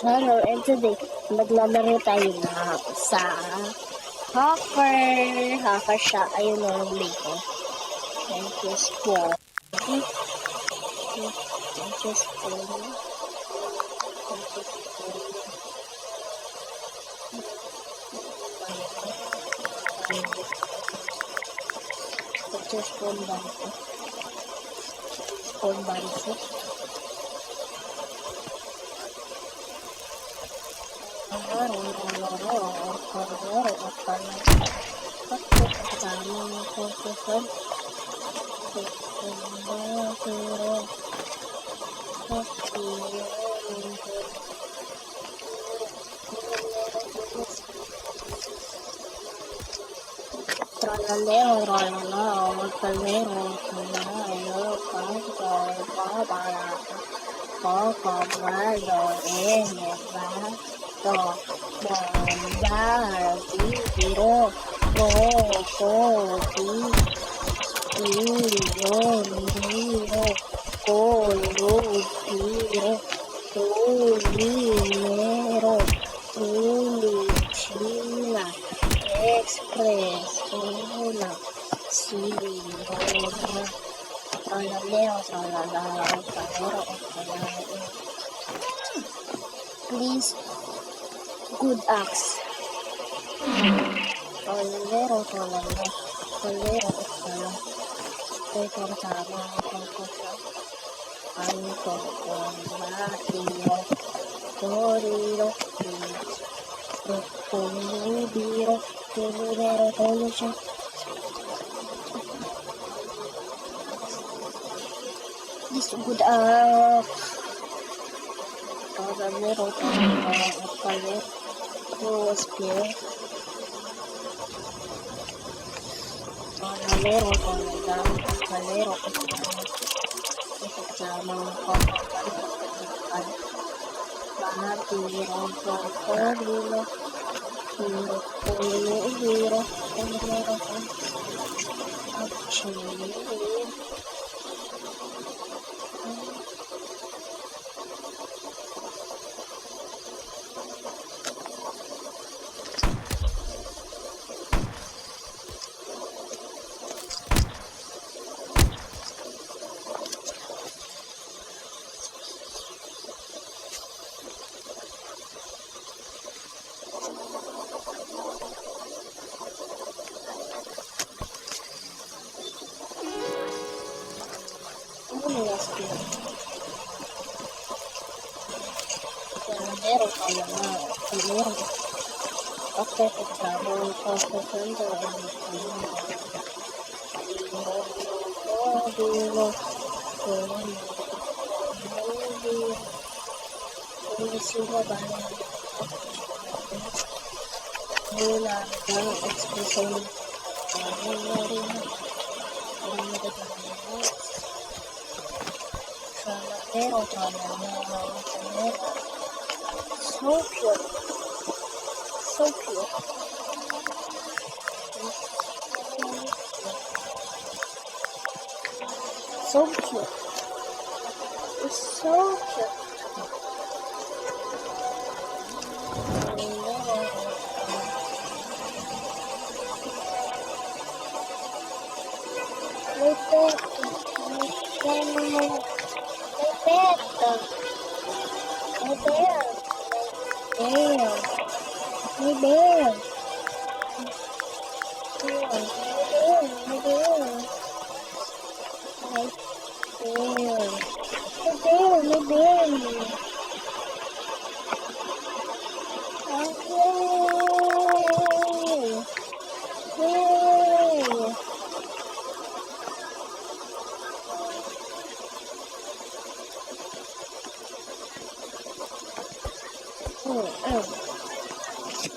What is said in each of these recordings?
Hello, and today, maglalaro tayo na sa Hacker. Hacker siya. Ayun na yung link ko. Thank you, Spawn. Thank you, Spawn. Thank you, Spawn Banco. Spawn Banco. Trallalero, trallala, magkalero, trallala, Cocobrado, Enevato, Mondar, Tiro, Coco, Tiro, Colo, Tiro, Tulinero, Tulichina, Express, Una, Silvera, Trallalero, trallala, please, good axe. Trallalero, trallala, trallero, estoy cortando, Anco, Combatiro, Corrido, Conubiro, Conubero, Coluche. This good Trallalero, trallala, Spear. Trallalero, trallala, trallero, sama Cocobrado, Bahatiro, Corrido, Conubiro, Conubero, Chile. Trallalero, trallala, okay, pagkabong Cocobrado, Dilo, Sila Bala, Hula, Expression, Trallalero, trallala, so cute, so cute. So cute. It's so cute. My pet. My bear. My bear. My bear.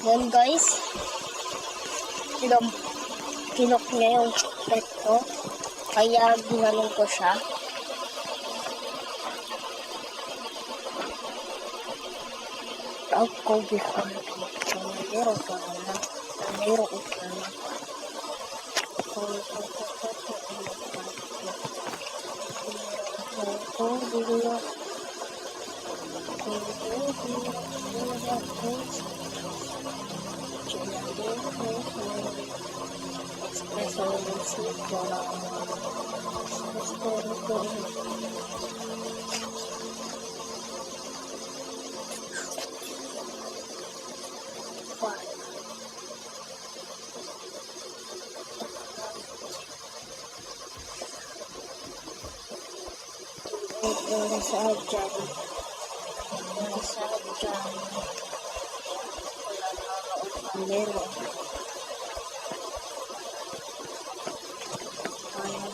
Yan guys, kinok niya yung pet ko, kaya ginanong ko siya. Ako before trallalero, trallala, trallero, trallala. Dilo, Nasaan dyan? Nasaan dyan? Meron.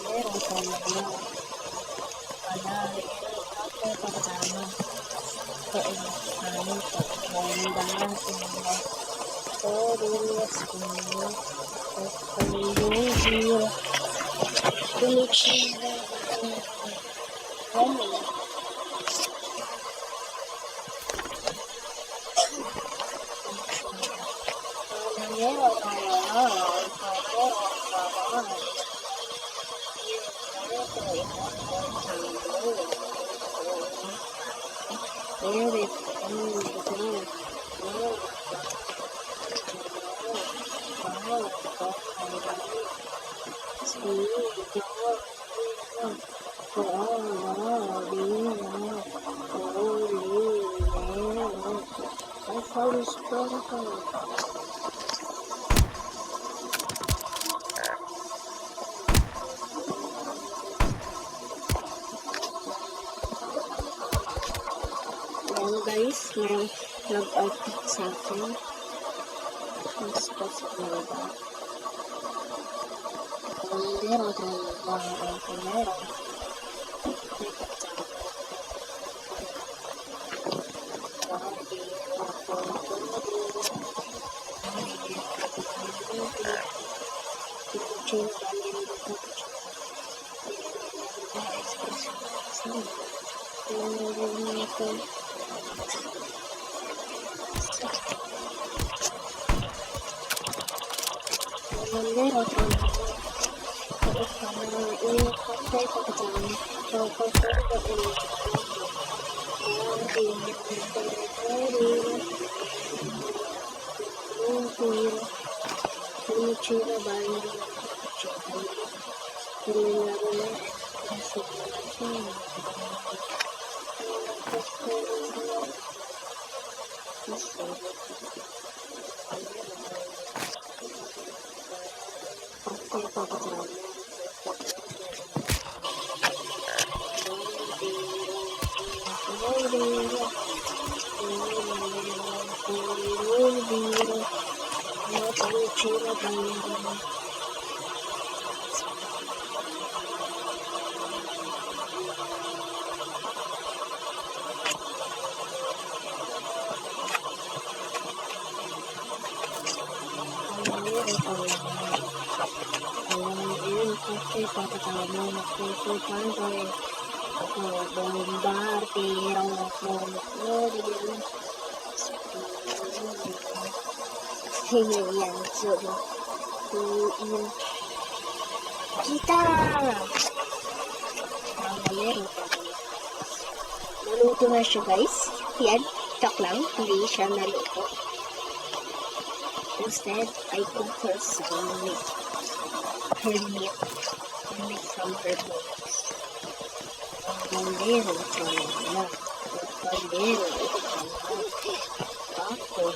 Meron ka na. Panari. Ako pagkama. Kainahan ko. Kaindahan ko na. Todos ko. Kapaluhin. Kulichira. Kami. Guys, may nag-out sa akin. Mas possible ba? Kung meron tayo baharan kung meron. Yan, so, kita! Naluto na siya, guys. Yan, chok lang. Hindi siya naluto. Instead, I cook her some meat. Her meat. Her meat from her bones. Caldero, chalala. Caldero, Ako,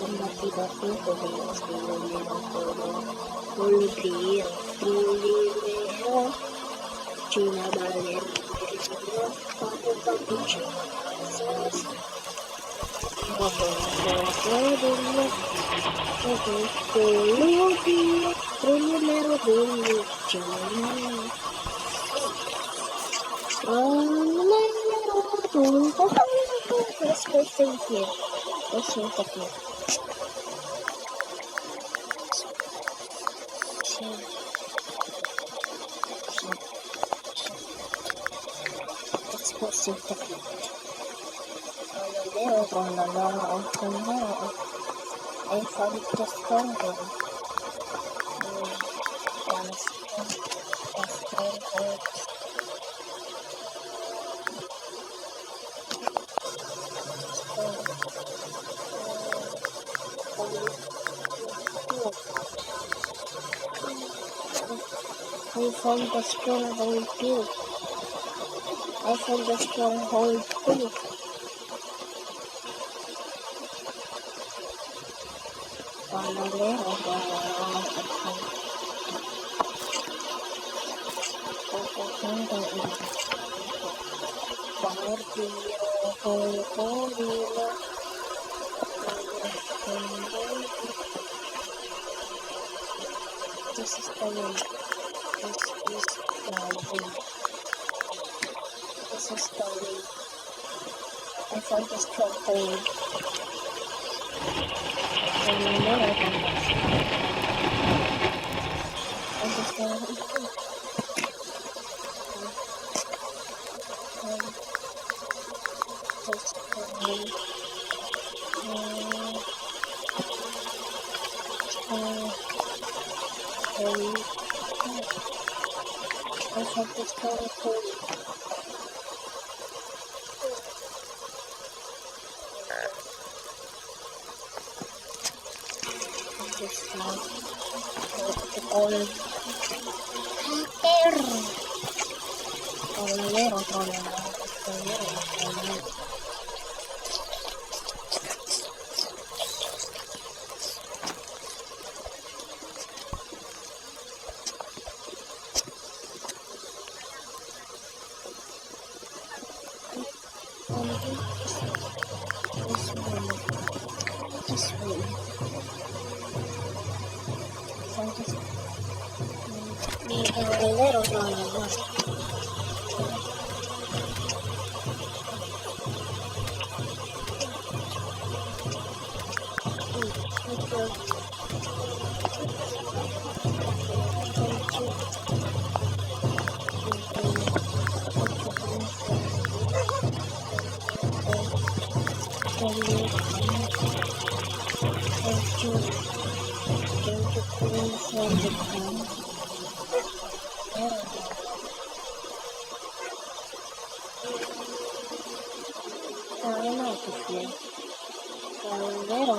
Bati-bati ko bilang stilero todo. Olvidero, trilero. China balerino. Papu-papu chinasas. Papu-papu Olvidero, trilero dulu. China. Let's go stay here. Let's wait up here. Let's go save the cat. I found the stronghold. I found the stronghold too. I found the stronghold too. This is the way. This is the way. This is the way. I found the stronghold. I just found it. I have this kind of cold. This house. The old hacker. Trolero. This way. Trolero.